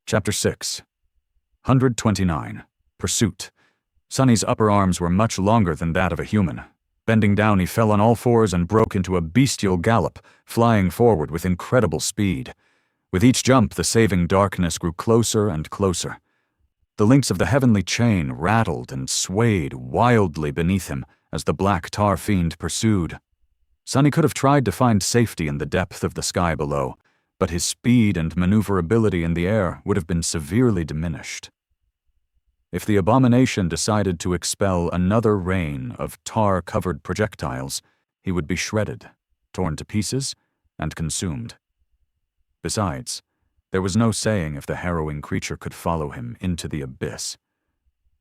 Chapter 6. 129. Pursuit. Sonny's upper arms were much longer than that of a human. Bending down, he fell on all fours and broke into a bestial gallop, flying forward with incredible speed. With each jump, the saving darkness grew closer and closer. The links of the heavenly chain rattled and swayed wildly beneath him as the black tar fiend pursued. Sonny could have tried to find safety in the depth of the sky below, but his speed and maneuverability in the air would have been severely diminished. If the abomination decided to expel another rain of tar-covered projectiles, he would be shredded, torn to pieces, and consumed. Besides, there was no saying if the harrowing creature could follow him into the abyss.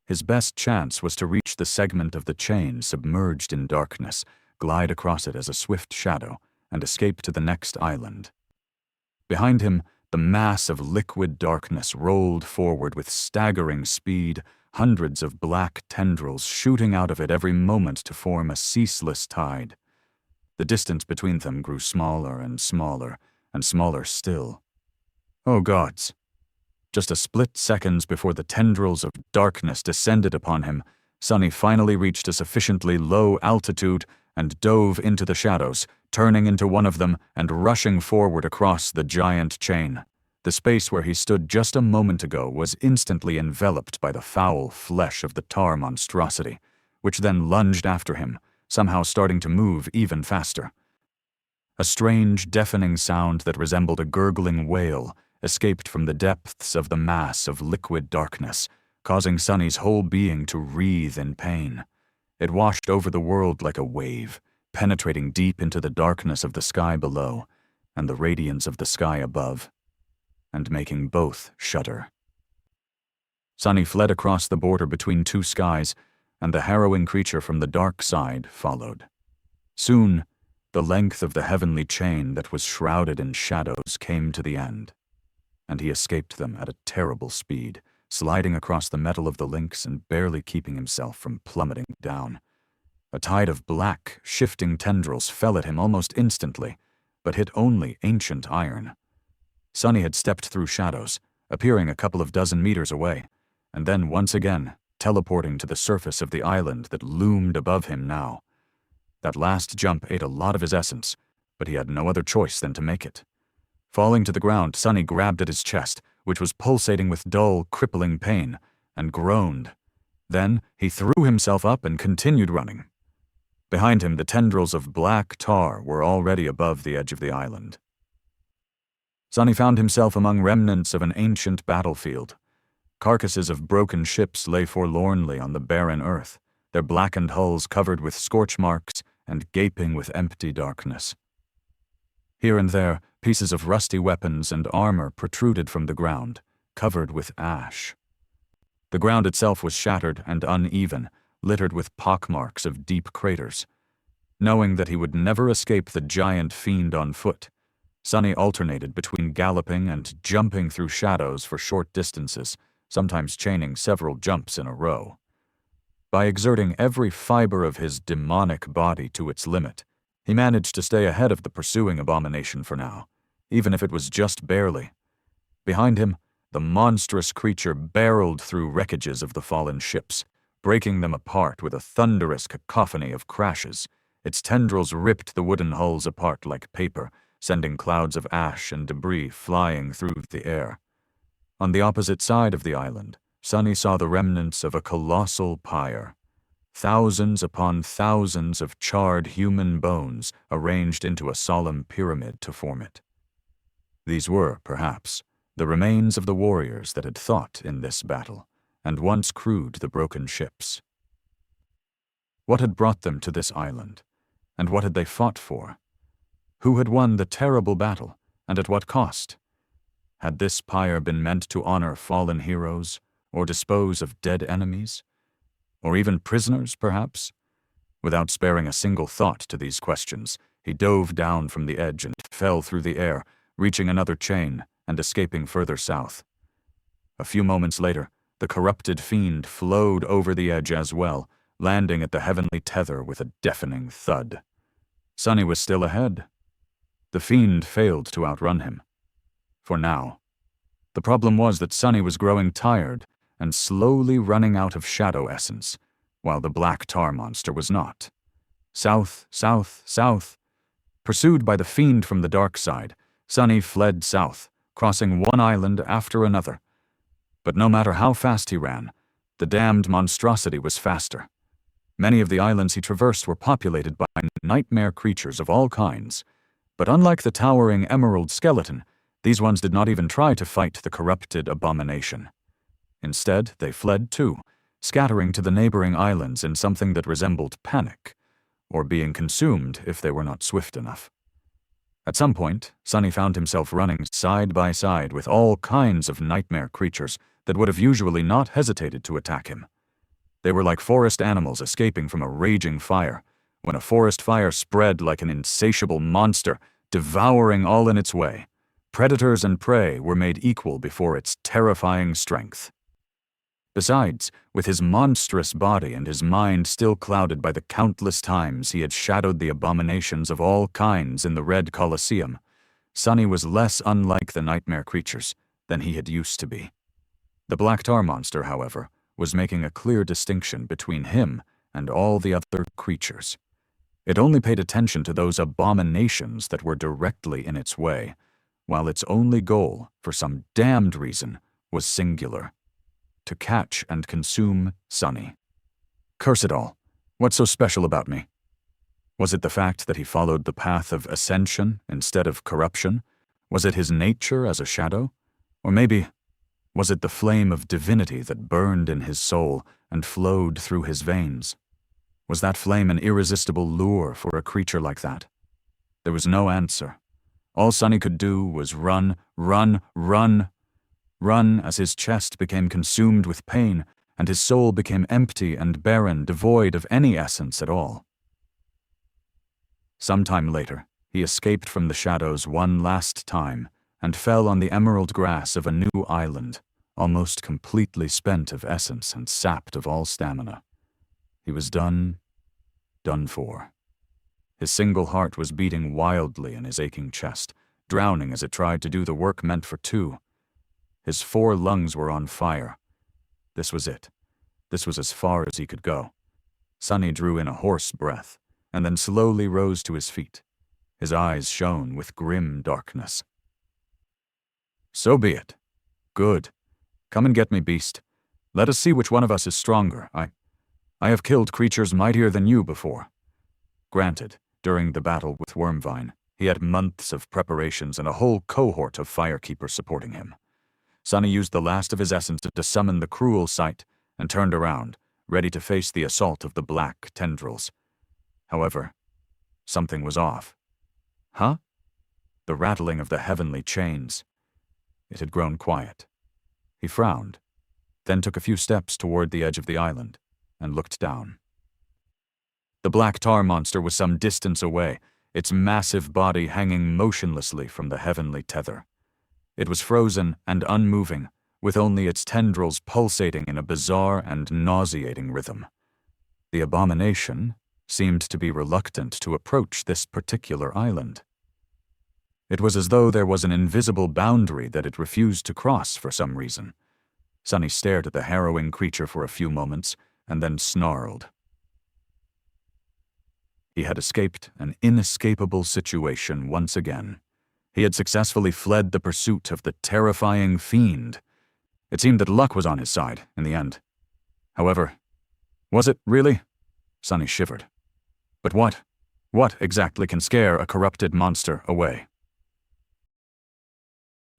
His best chance was to reach the segment of the chain submerged in darkness, glide across it as a swift shadow, and escape to the next island. Behind him, the mass of liquid darkness rolled forward with staggering speed, hundreds of black tendrils shooting out of it every moment to form a ceaseless tide. The distance between them grew smaller and smaller, and smaller still. Oh gods! Just a split seconds before the tendrils of darkness descended upon him, Sonny finally reached a sufficiently low altitude and dove into the shadows, turning into one of them and rushing forward across the giant chain. The space where he stood just a moment ago was instantly enveloped by the foul flesh of the tar monstrosity, which then lunged after him, somehow starting to move even faster. A strange, deafening sound that resembled a gurgling wail escaped from the depths of the mass of liquid darkness, causing Sonny's whole being to writhe in pain. It washed over the world like a wave, penetrating deep into the darkness of the sky below and the radiance of the sky above, and making both shudder. Sonny fled across the border between two skies, and the harrowing creature from the dark side followed. Soon, the length of the heavenly chain that was shrouded in shadows came to the end, and he escaped them at a terrible speed, sliding across the metal of the links and barely keeping himself from plummeting down. A tide of black, shifting tendrils fell at him almost instantly, but hit only ancient iron. Sonny had stepped through shadows, appearing a couple of dozen meters away, and then once again teleporting to the surface of the island that loomed above him now. That last jump ate a lot of his essence, but he had no other choice than to make it. Falling to the ground, Sonny grabbed at his chest, which was pulsating with dull, crippling pain, and groaned. Then he threw himself up and continued running. Behind him, the tendrils of black tar were already above the edge of the island. Sonny found himself among remnants of an ancient battlefield. Carcasses of broken ships lay forlornly on the barren earth, their blackened hulls covered with scorch marks and gaping with empty darkness. Here and there, pieces of rusty weapons and armor protruded from the ground, covered with ash. The ground itself was shattered and uneven, littered with pockmarks of deep craters. Knowing that he would never escape the giant fiend on foot, Sonny alternated between galloping and jumping through shadows for short distances, sometimes chaining several jumps in a row. By exerting every fiber of his demonic body to its limit, he managed to stay ahead of the pursuing abomination for now, even if it was just barely. Behind him, the monstrous creature barreled through wreckages of the fallen ships, breaking them apart with a thunderous cacophony of crashes. Its tendrils ripped the wooden hulls apart like paper, sending clouds of ash and debris flying through the air. On the opposite side of the island, Sonny saw the remnants of a colossal pyre. Thousands upon thousands of charred human bones arranged into a solemn pyramid to form it. These were, perhaps, the remains of the warriors that had fought in this battle, and once crewed the broken ships. What had brought them to this island, and what had they fought for? Who had won the terrible battle, and at what cost? Had this pyre been meant to honor fallen heroes, or dispose of dead enemies? Or even prisoners, perhaps? Without sparing a single thought to these questions, he dove down from the edge and fell through the air, reaching another chain and escaping further south. A few moments later, the corrupted fiend flowed over the edge as well, landing at the heavenly tether with a deafening thud. Sonny was still ahead. The fiend failed to outrun him. For now. The problem was that Sunny was growing tired and slowly running out of shadow essence, while the black tar monster was not. South, south, south. Pursued by the fiend from the dark side, Sunny fled south, crossing one island after another. But no matter how fast he ran, the damned monstrosity was faster. Many of the islands he traversed were populated by nightmare creatures of all kinds, but unlike the towering emerald skeleton, these ones did not even try to fight the corrupted abomination. Instead, they fled too, scattering to the neighboring islands in something that resembled panic, or being consumed if they were not swift enough. At some point, Sunny found himself running side by side with all kinds of nightmare creatures that would have usually not hesitated to attack him. They were like forest animals escaping from a raging fire, when a forest fire spread like an insatiable monster, devouring all in its way. Predators and prey were made equal before its terrifying strength. Besides, with his monstrous body and his mind still clouded by the countless times he had shadowed the abominations of all kinds in the Red Colosseum, Sunny was less unlike the nightmare creatures than he had used to be. The black tar monster, however, was making a clear distinction between him and all the other creatures. It only paid attention to those abominations that were directly in its way, while its only goal, for some damned reason, was singular: to catch and consume Sunny. Curse it all. What's so special about me? Was it the fact that he followed the path of ascension instead of corruption? Was it his nature as a shadow? Or maybe, was it the flame of divinity that burned in his soul and flowed through his veins? Was that flame an irresistible lure for a creature like that? There was no answer. All Sunny could do was run, run, run. Run as his chest became consumed with pain and his soul became empty and barren, devoid of any essence at all. Some time later, he escaped from the shadows one last time and fell on the emerald grass of a new island, almost completely spent of essence and sapped of all stamina. He was done for. His single heart was beating wildly in his aching chest, drowning as it tried to do the work meant for two. His 4 lungs were on fire. This was it. This was as far as he could go. Sunny drew in a hoarse breath, and then slowly rose to his feet. His eyes shone with grim darkness. So be it. Good. Come and get me, beast. Let us see which one of us is stronger. I have killed creatures mightier than you before. Granted, during the battle with Wormvine, he had months of preparations and a whole cohort of firekeepers supporting him. Sunny used the last of his essence to summon the cruel sight and turned around, ready to face the assault of the black tendrils. However, something was off. Huh? The rattling of the heavenly chains. It had grown quiet. He frowned, then took a few steps toward the edge of the island and looked down. The black tar monster was some distance away, its massive body hanging motionlessly from the heavenly tether. It was frozen and unmoving, with only its tendrils pulsating in a bizarre and nauseating rhythm. The abomination seemed to be reluctant to approach this particular island. It was as though there was an invisible boundary that it refused to cross for some reason. Sunny stared at the harrowing creature for a few moments and then snarled. He had escaped an inescapable situation once again. He had successfully fled the pursuit of the terrifying fiend. It seemed that luck was on his side in the end. However, was it really? Sunny shivered. But what exactly can scare a corrupted monster away?